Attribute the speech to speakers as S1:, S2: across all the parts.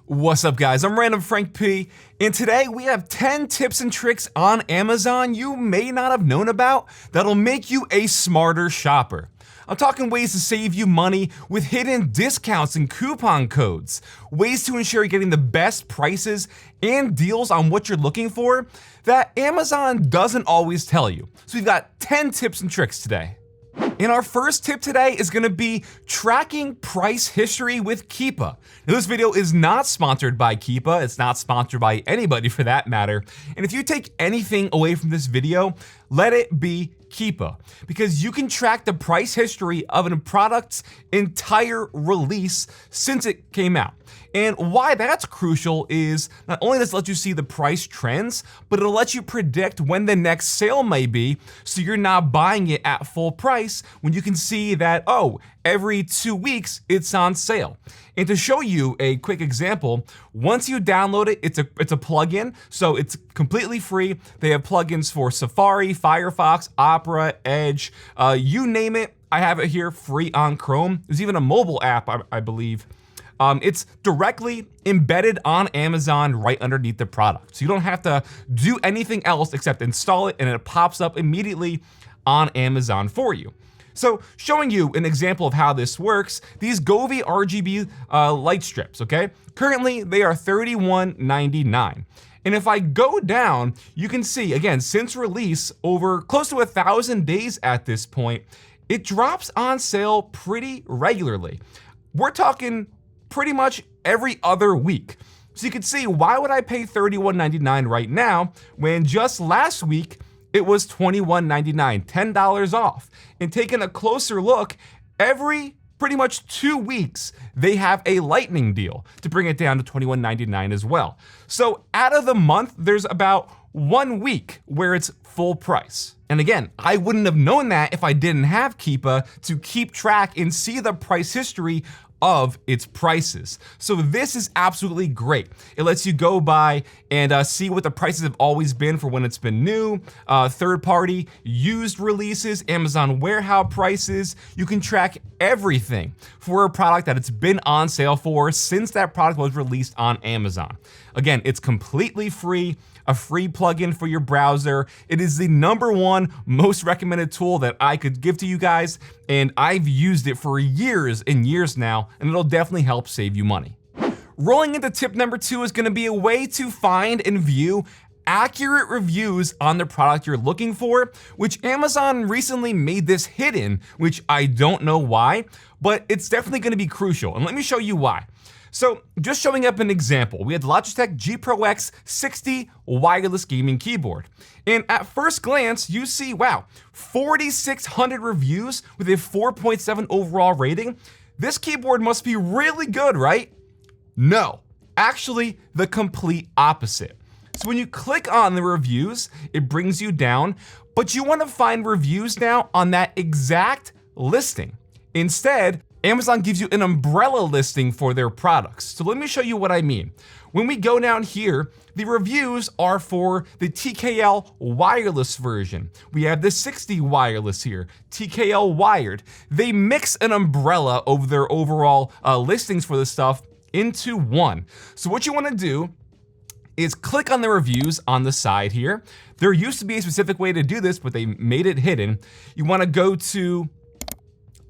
S1: What's up, guys? I'm Random Frank P, and today we have 10 tips and tricks on Amazon you may not have known about that'll make you a smarter shopper. I'm talking ways to save you money with hidden discounts and coupon codes, ways to ensure you're getting the best prices and deals on what you're looking for that Amazon doesn't always tell you. So we've got 10 tips and tricks today. And our first tip today is gonna be tracking price history with Keepa. Now, this video is not sponsored by Keepa, it's not sponsored by anybody for that matter. And if you take anything away from this video, let it be Keepa, because you can track the price history of a product's entire release since it came out. And why that's crucial is not only does it let you see the price trends, but it'll let you predict when the next sale may be, so you're not buying it at full price when you can see that, oh, every 2 weeks it's on sale. And to show you a quick example, once you download it, it's a plugin, so it's completely free. They have plugins for Safari, Firefox, Opera, Edge, you name it. I have it here free on Chrome. There's even a mobile app, I believe. It's directly embedded on Amazon right underneath the product. So you don't have to do anything else except install it, and it pops up immediately on Amazon for you. So showing you an example of how this works, these Govee RGB light strips, okay? Currently, they are $31.99. And if I go down, you can see, again, since release, over close to 1,000 days at this point, it drops on sale pretty regularly. We're talking pretty much every other week. So you can see, why would I pay $31.99 right now when just last week it was $21.99, $10 off? And taking a closer look, every pretty much 2 weeks, they have a lightning deal to bring it down to $21.99 as well. So out of the month, there's about 1 week where it's full price. And again, I wouldn't have known that if I didn't have Keepa to keep track and see the price history of its prices. So this is absolutely great. It lets you go by and see what the prices have always been for when it's been new, third party, used releases, Amazon warehouse prices. You can track everything for a product that it's been on sale for since that product was released on Amazon. Again, it's completely free, a free plugin for your browser. It is the #1 most recommended tool that I could give to you guys, and I've used it for years and years now, and it'll definitely help save you money. Rolling into tip number 2 is gonna be a way to find and view accurate reviews on the product you're looking for, which Amazon recently made this hidden, which I don't know why, but it's definitely gonna be crucial, and let me show you why. So just showing up an example, we had the Logitech G Pro X 60 wireless gaming keyboard. And at first glance, you see, wow, 4,600 reviews with a 4.7 overall rating. This keyboard must be really good, right? No, actually the complete opposite. So when you click on the reviews, it brings you down, but you wanna find reviews now on that exact listing. Instead, Amazon gives you an umbrella listing for their products. So let me show you what I mean. When we go down here, the reviews are for the TKL wireless version. We have the 60 wireless here, TKL wired. They mix an umbrella over their overall listings for this stuff into one. So what you wanna do is click on the reviews on the side here. There used to be a specific way to do this, but they made it hidden. You wanna go to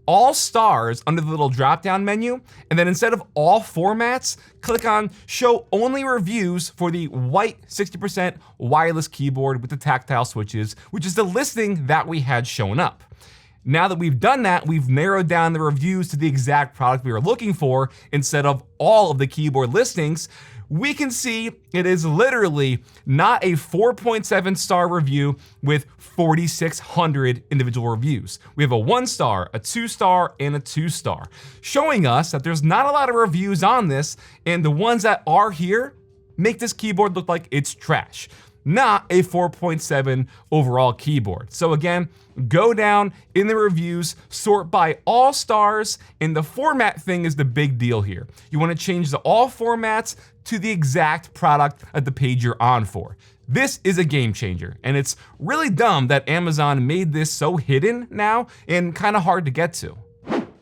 S1: all stars under the little drop-down menu, and then instead of all formats, click on show only reviews for the white 60% wireless keyboard with the tactile switches, which is the listing that we had shown up. Now that we've done that, we've narrowed down the reviews to the exact product we were looking for instead of all of the keyboard listings. We can see it is literally not a 4.7 star review with 4,600 individual reviews. We have a 1 star, a 2 star, and a 2 star, showing us that there's not a lot of reviews on this, and the ones that are here make this keyboard look like it's trash, not a 4.7 overall keyboard. So again, go down in the reviews, sort by all stars, and the format thing is the big deal here. You wanna change the all formats to the exact product at the page you're on for. This is a game changer, and it's really dumb that Amazon made this so hidden now and kinda hard to get to.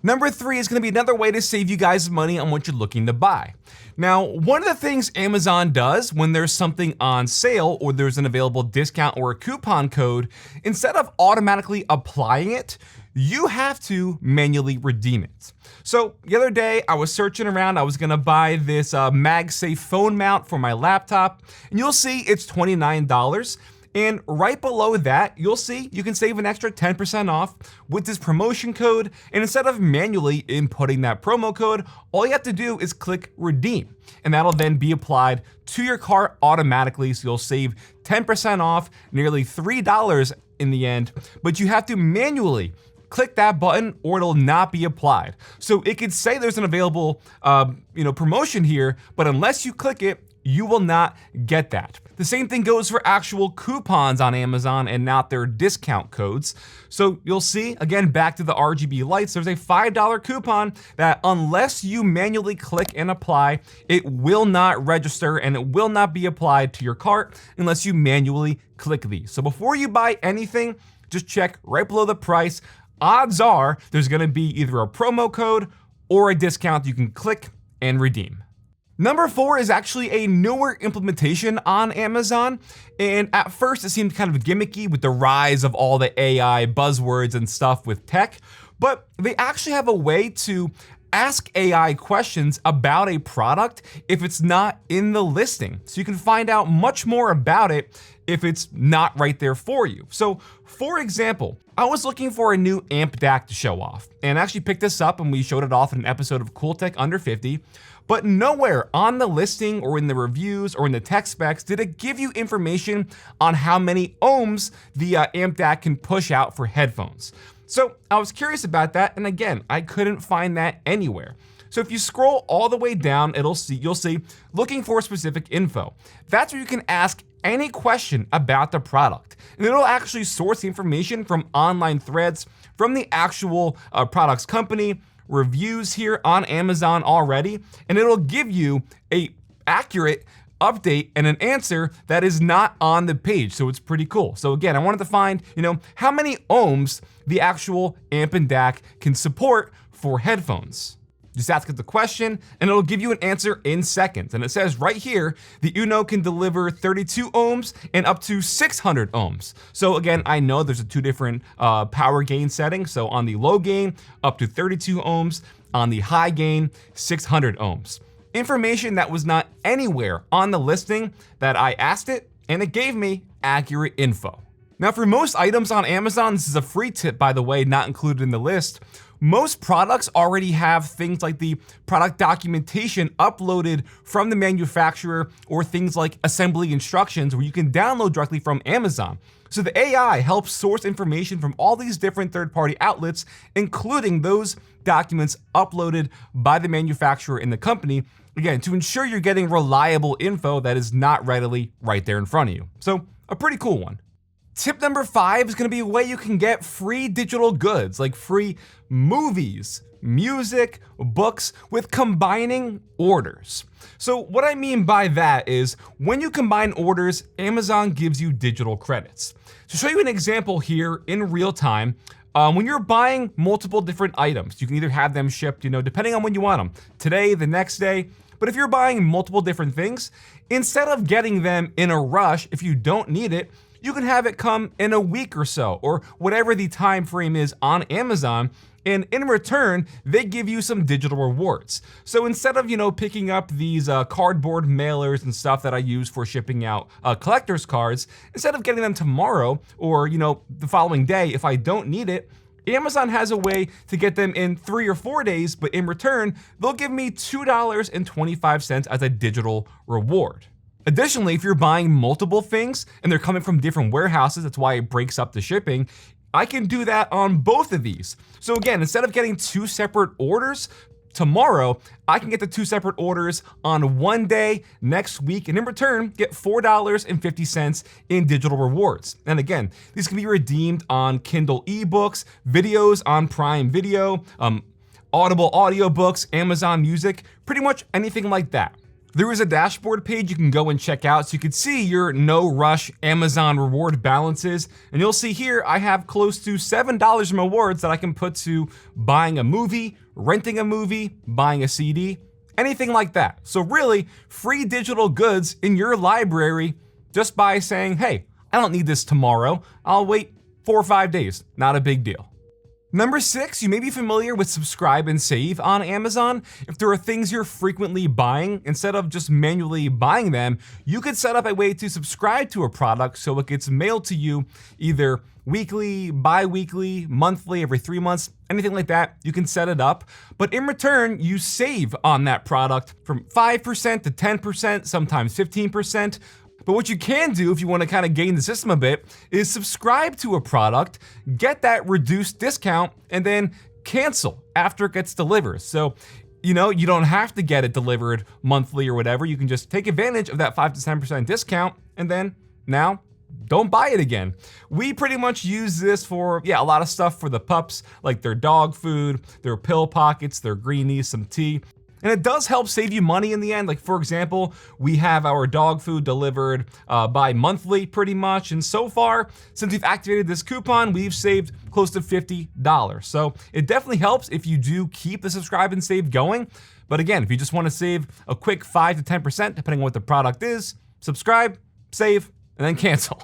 S1: Number 3 is going to be another way to save you guys money on what you're looking to buy. Now, one of the things Amazon does when there's something on sale or there's an available discount or a coupon code, instead of automatically applying it, you have to manually redeem it. So the other day I was searching around, I was gonna buy this MagSafe phone mount for my laptop, and you'll see it's $29. And right below that, you'll see you can save an extra 10% off with this promotion code. And instead of manually inputting that promo code, all you have to do is click redeem. And that'll then be applied to your cart automatically. So you'll save 10% off, nearly $3 in the end, but you have to manually click that button or it'll not be applied. So it could say there's an available promotion here, but unless you click it, you will not get that. The same thing goes for actual coupons on Amazon and not their discount codes. So you'll see, again, back to the RGB lights, there's a $5 coupon that unless you manually click and apply, it will not register and it will not be applied to your cart unless you manually click these. So before you buy anything, just check right below the price. Odds are there's gonna be either a promo code or a discount you can click and redeem. Number 4 is actually a newer implementation on Amazon, and at first it seemed kind of gimmicky with the rise of all the AI buzzwords and stuff with tech, but they actually have a way to ask AI questions about a product if it's not in the listing. So you can find out much more about it if it's not right there for you. So for example, I was looking for a new amp DAC to show off, and actually picked this up and we showed it off in an episode of Cool Tech Under 50, but nowhere on the listing or in the reviews or in the tech specs did it give you information on how many ohms the amp DAC can push out for headphones. So I was curious about that, and again, I couldn't find that anywhere. So if you scroll all the way down, you'll see looking for specific info. That's where you can ask any question about the product, and it'll actually source the information from online threads from the actual product's company, reviews here on Amazon already, and it'll give you a accurate update and an answer that is not on the page. So it's pretty cool. So again, I wanted to find, how many ohms the actual amp and DAC can support for headphones. Just ask it the question and it'll give you an answer in seconds. And it says right here, the Uno can deliver 32 ohms and up to 600 ohms. So again, I know there's 2 different power gain settings. So on the low gain, up to 32 ohms, on the high gain, 600 ohms. Information that was not anywhere on the listing that I asked it, and it gave me accurate info. Now for most items on Amazon, this is a free tip by the way, not included in the list. Most products already have things like the product documentation uploaded from the manufacturer or things like assembly instructions where you can download directly from Amazon. So the AI helps source information from all these different third-party outlets, including those documents uploaded by the manufacturer in the company, again, to ensure you're getting reliable info that is not readily right there in front of you. So a pretty cool one. Tip number 5 is gonna be a way you can get free digital goods, like free movies, music, books, with combining orders. So what I mean by that is when you combine orders, Amazon gives you digital credits. To show you an example here in real time, when you're buying multiple different items, you can either have them shipped, depending on when you want them, today, the next day. But if you're buying multiple different things, instead of getting them in a rush, if you don't need it, you can have it come in a week or so, or whatever the time frame is on Amazon, and in return, they give you some digital rewards. So instead of, picking up these cardboard mailers and stuff that I use for shipping out collector's cards, instead of getting them tomorrow or, the following day if I don't need it, Amazon has a way to get them in 3 or 4 days, but in return, they'll give me $2.25 as a digital reward. Additionally, if you're buying multiple things and they're coming from different warehouses, that's why it breaks up the shipping, I can do that on both of these. So again, instead of getting 2 separate orders tomorrow, I can get the 2 separate orders on one day next week, and in return, get $4.50 in digital rewards. And again, these can be redeemed on Kindle ebooks, videos on Prime Video, Audible audiobooks, Amazon Music, pretty much anything like that. There is a dashboard page you can go and check out so you can see your no rush Amazon reward balances. And you'll see here I have close to $7 in rewards that I can put to buying a movie, renting a movie, buying a CD, anything like that. So really, free digital goods in your library just by saying, hey, I don't need this tomorrow. I'll wait 4 or 5 days. Not a big deal. Number 6, you may be familiar with subscribe and save on Amazon. If there are things you're frequently buying, instead of just manually buying them, you could set up a way to subscribe to a product so it gets mailed to you either weekly, bi-weekly, monthly, every 3 months, anything like that. You can set it up, but in return, you save on that product from 5% to 10%, sometimes 15%. But what you can do if you want to kind of game the system a bit is subscribe to a product, get that reduced discount, and then cancel after it gets delivered. So, you don't have to get it delivered monthly or whatever. You can just take advantage of that 5 to 10% discount and then now don't buy it again. We pretty much use this for, a lot of stuff for the pups, like their dog food, their pill pockets, their greenies, some tea. And it does help save you money in the end. Like, for example, we have our dog food delivered bi-monthly pretty much. And so far, since we've activated this coupon, we've saved close to $50. So it definitely helps if you do keep the subscribe and save going. But again, if you just want to save a quick 5 to 10%, depending on what the product is, subscribe, save, and then cancel.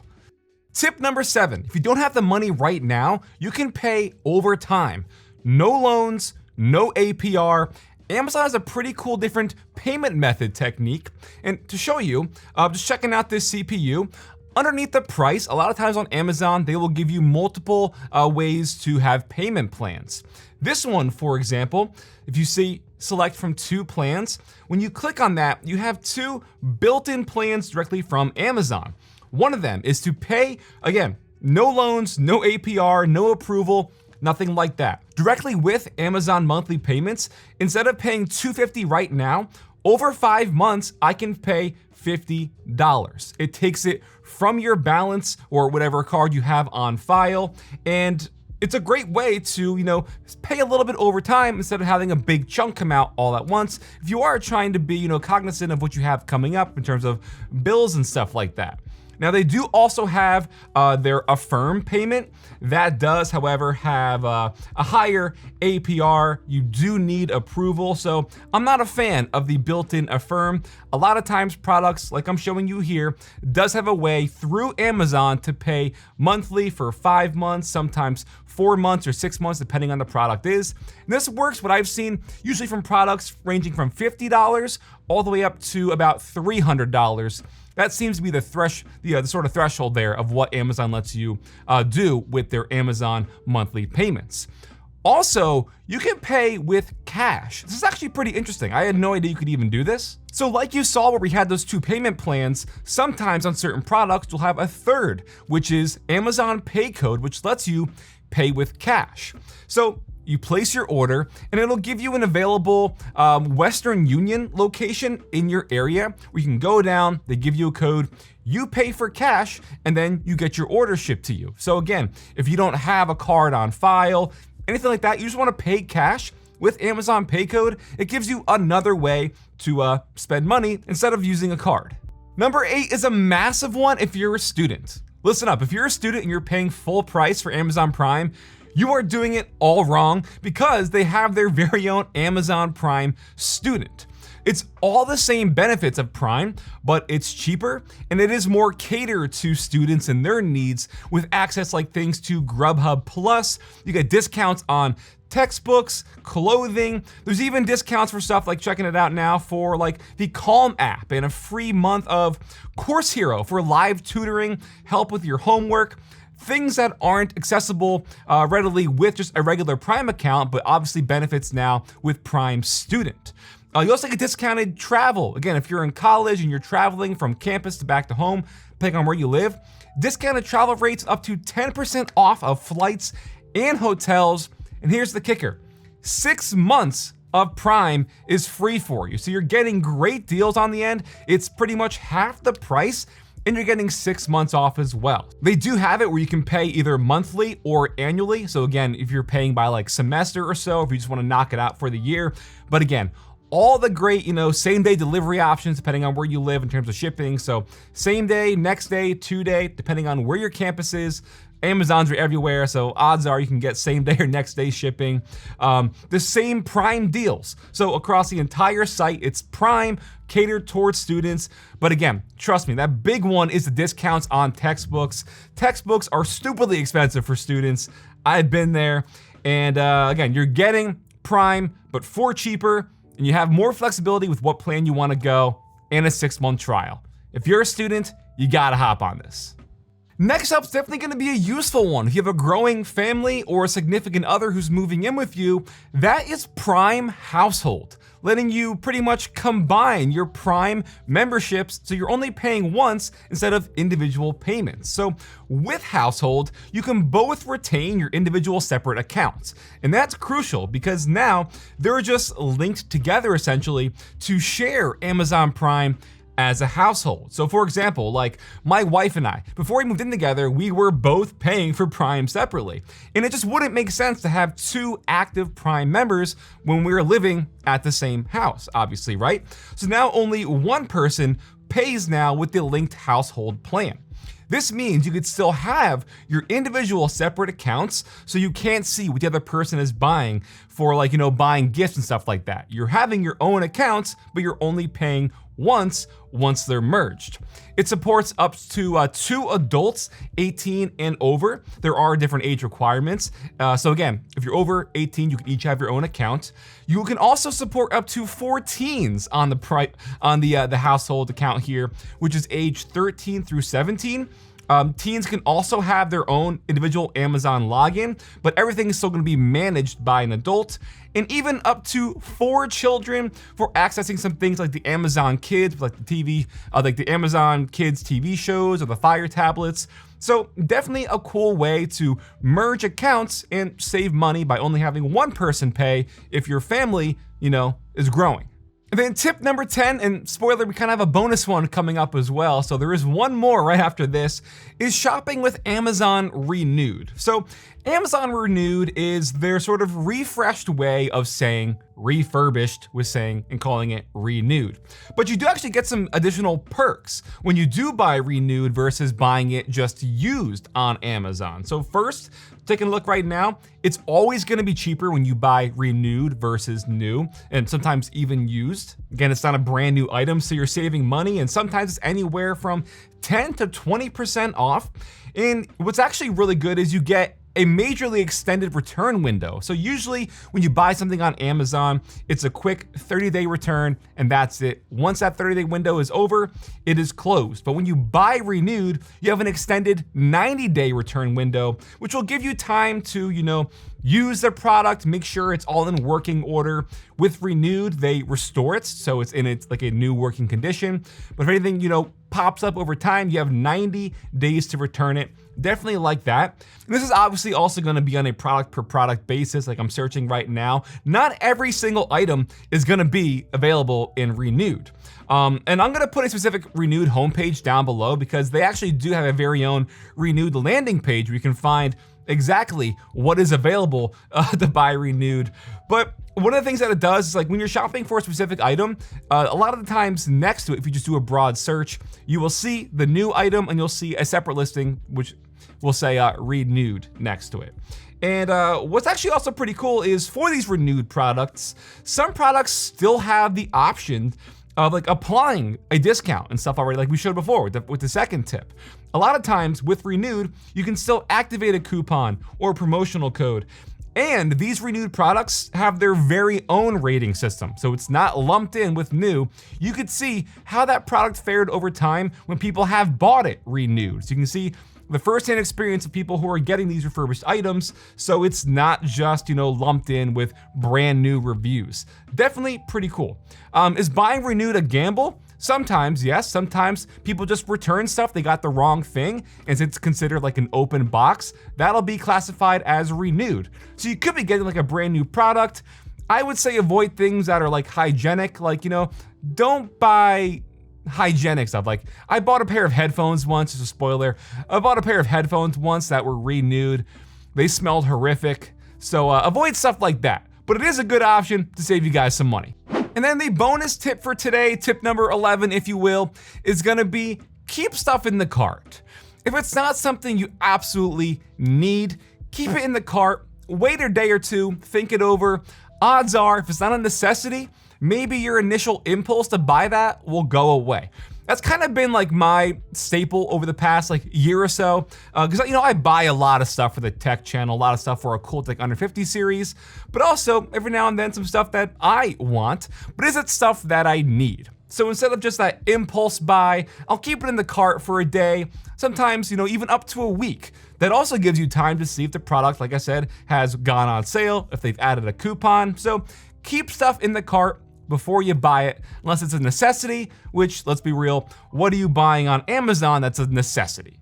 S1: Tip number 7, if you don't have the money right now, you can pay over time. No loans, no APR. Amazon has a pretty cool different payment method technique. And to show you, just checking out this CPU, underneath the price, a lot of times on Amazon, they will give you multiple ways to have payment plans. This one, for example, if you select from 2 plans, when you click on that, you have 2 built-in plans directly from Amazon. One of them is to pay, again, no loans, no APR, no approval, nothing like that. Directly with Amazon monthly payments, instead of paying $250 right now, over 5 months, I can pay $50. It takes it from your balance or whatever card you have on file, and it's a great way to, pay a little bit over time instead of having a big chunk come out all at once. If you are trying to be, cognizant of what you have coming up in terms of bills and stuff like that. Now, they do also have their Affirm payment. That does, however, have a higher APR. You do need approval, so I'm not a fan of the built-in Affirm. A lot of times products, like I'm showing you here, does have a way through Amazon to pay monthly for 5 months, sometimes 4 months or 6 months, depending on the product is. And this works, what I've seen, usually from products ranging from $50 all the way up to about $300. That seems to be the sort of threshold there of what Amazon lets you do with their Amazon monthly payments. Also, you can pay with cash. This is actually pretty interesting. I had no idea you could even do this. So like you saw where we had those 2 payment plans, sometimes on certain products you'll have a third, which is Amazon Pay Code, which lets you pay with cash. So you place your order and it'll give you an available Western Union location in your area where you can go down, they give you a code, you pay for cash, and then you get your order shipped to you. So again, if you don't have a card on file, anything like that, you just want to pay cash with Amazon Pay Code, it gives you another way to spend money instead of using a card. Number 8 is a massive one if you're a student. Listen up, if you're a student and you're paying full price for Amazon Prime, you are doing it all wrong because they have their very own Amazon Prime Student. It's all the same benefits of Prime, but it's cheaper and it is more catered to students and their needs with access like things to Grubhub Plus. You get discounts on textbooks, clothing. There's even discounts for stuff like, checking it out now, for like the Calm app and a free month of Course Hero for live tutoring, help with your homework. Things that aren't accessible readily with just a regular Prime account, but obviously benefits now with Prime Student. You also get discounted travel. Again, if you're in college and you're traveling from campus to back to home, depending on where you live, discounted travel rates up to 10% off of flights and hotels. And here's the kicker, 6 months of Prime is free for you. So you're getting great deals on the end. It's pretty much half the price, and you're getting 6 months off as well. They do have it where you can pay either monthly or annually. So again, if you're paying by like semester or so, if you just want to knock it out for the year. But again, all the great, same day delivery options depending on where you live in terms of shipping. So same day, next day, 2-day, depending on where your campus is. Amazons are everywhere, so odds are you can get same day or next day shipping. The same Prime deals. So across the entire site, it's Prime, catered towards students. But again, trust me, that big one is the discounts on textbooks. Textbooks are stupidly expensive for students. I've been there. And again, you're getting Prime, but for cheaper, and you have more flexibility with what plan you want to go, and a 6-month trial. If you're a student, you gotta hop on this. Next up's definitely gonna be a useful one. If you have a growing family or a significant other who's moving in with you, that is Prime Household, letting you pretty much combine your Prime memberships so you're only paying once instead of individual payments. So with Household, you can both retain your individual separate accounts. And that's crucial because now they're just linked together essentially to share Amazon Prime as a household. So for example, like my wife and I, before we moved in together, we were both paying for Prime separately. And it just wouldn't make sense to have 2 active Prime members when we were living at the same house, obviously, right? So now only one person pays now with the linked household plan. This means you could still have your individual separate accounts so you can't see what the other person is buying for, like, buying gifts and stuff like that. You're having your own accounts, but you're only paying once they're merged. It supports up to 2 adults, 18 and over. There are different age requirements. So again, if you're over 18, you can each have your own account. You can also support up to 4 teens on the household account here, which is age 13 through 17. Teens can also have their own individual Amazon login, but everything is still going to be managed by an adult. And even up to 4 children for accessing some things like the Amazon Kids, like the Amazon Kids TV shows or the Fire tablets. So definitely a cool way to merge accounts and save money by only having one person pay if your family, is growing. And then tip number 10, and spoiler, we kind of have a bonus one coming up as well, so there is one more right after this, is shopping with Amazon Renewed. So Amazon Renewed is their sort of refreshed way of saying refurbished with saying and calling it renewed. But you do actually get some additional perks when you do buy renewed versus buying it just used on Amazon. So first, taking a look right now, it's always gonna be cheaper when you buy renewed versus new, and sometimes even used. Again, it's not a brand new item, so you're saving money, and sometimes it's anywhere from 10 to 20% off. And what's actually really good is you get a majorly extended return window. So usually when you buy something on Amazon, it's a quick 30-day return and that's it. Once that 30-day window is over, it is closed. But when you buy renewed, you have an extended 90-day return window, which will give you time to, use the product, make sure it's all in working order. With renewed, they restore it, so it's in like a new working condition. But if anything, pops up over time, you have 90 days to return it. Definitely like that. And this is obviously also gonna be on a product per product basis, like I'm searching right now. Not every single item is gonna be available in renewed. And I'm gonna put a specific renewed homepage down below because they actually do have a very own renewed landing page where you can find exactly what is available to buy renewed. But one of the things that it does is, like, when you're shopping for a specific item, a lot of the times next to it, if you just do a broad search, you will see the new item and you'll see a separate listing which will say renewed next to it. And what's actually also pretty cool is for these renewed products, some products still have the option of like applying a discount and stuff already, like we showed before with the second tip. A lot of times with renewed, you can still activate a coupon or a promotional code. And these renewed products have their very own rating system, so it's not lumped in with new. You could see how that product fared over time when people have bought it renewed. So you can see the first-hand experience of people who are getting these refurbished items, so it's not just, lumped in with brand new reviews. Definitely pretty cool. Is buying renewed a gamble? Sometimes, yes. Sometimes people just return stuff, they got the wrong thing, and it's considered like an open box. That'll be classified as renewed. So you could be getting like a brand new product. I would say avoid things that are like hygienic, like, don't buy hygienic stuff. Like, I bought a pair of headphones once, just a spoiler. I bought a pair of headphones once that were renewed. They smelled horrific. So avoid stuff like that. But it is a good option to save you guys some money. And then the bonus tip for today, tip number 11, if you will, is gonna be keep stuff in the cart. If it's not something you absolutely need, keep it in the cart, wait a day or two, think it over. Odds are, if it's not a necessity, maybe your initial impulse to buy that will go away. That's kind of been like my staple over the past year or so, because I buy a lot of stuff for the tech channel, a lot of stuff for our Cool Tech Under 50 series, but also every now and then some stuff that I want, but is it stuff that I need? So instead of just that impulse buy, I'll keep it in the cart for a day, sometimes even up to a week. That also gives you time to see if the product, like I said, has gone on sale, if they've added a coupon. So keep stuff in the cart before you buy it, unless it's a necessity, which, let's be real, what are you buying on Amazon that's a necessity,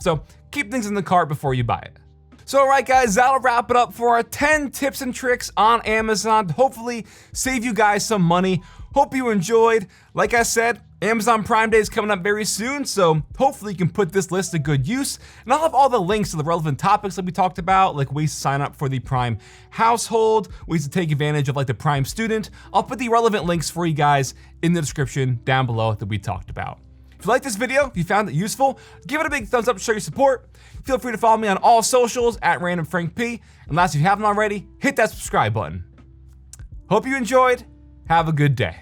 S1: So keep things in the cart before you buy it. So all right guys, that'll wrap it up for our 10 tips and tricks on Amazon to hopefully save you guys some money. Hope you enjoyed. Like I said, Amazon Prime Day is coming up very soon, so hopefully you can put this list to good use. And I'll have all the links to the relevant topics that we talked about, like ways to sign up for the Prime household, ways to take advantage of the Prime student. I'll put the relevant links for you guys in the description down below that we talked about. If you liked this video, if you found it useful, give it a big thumbs up to show your support. Feel free to follow me on all socials at randomfrankp. And last, if you haven't already, hit that subscribe button. Hope you enjoyed. Have a good day.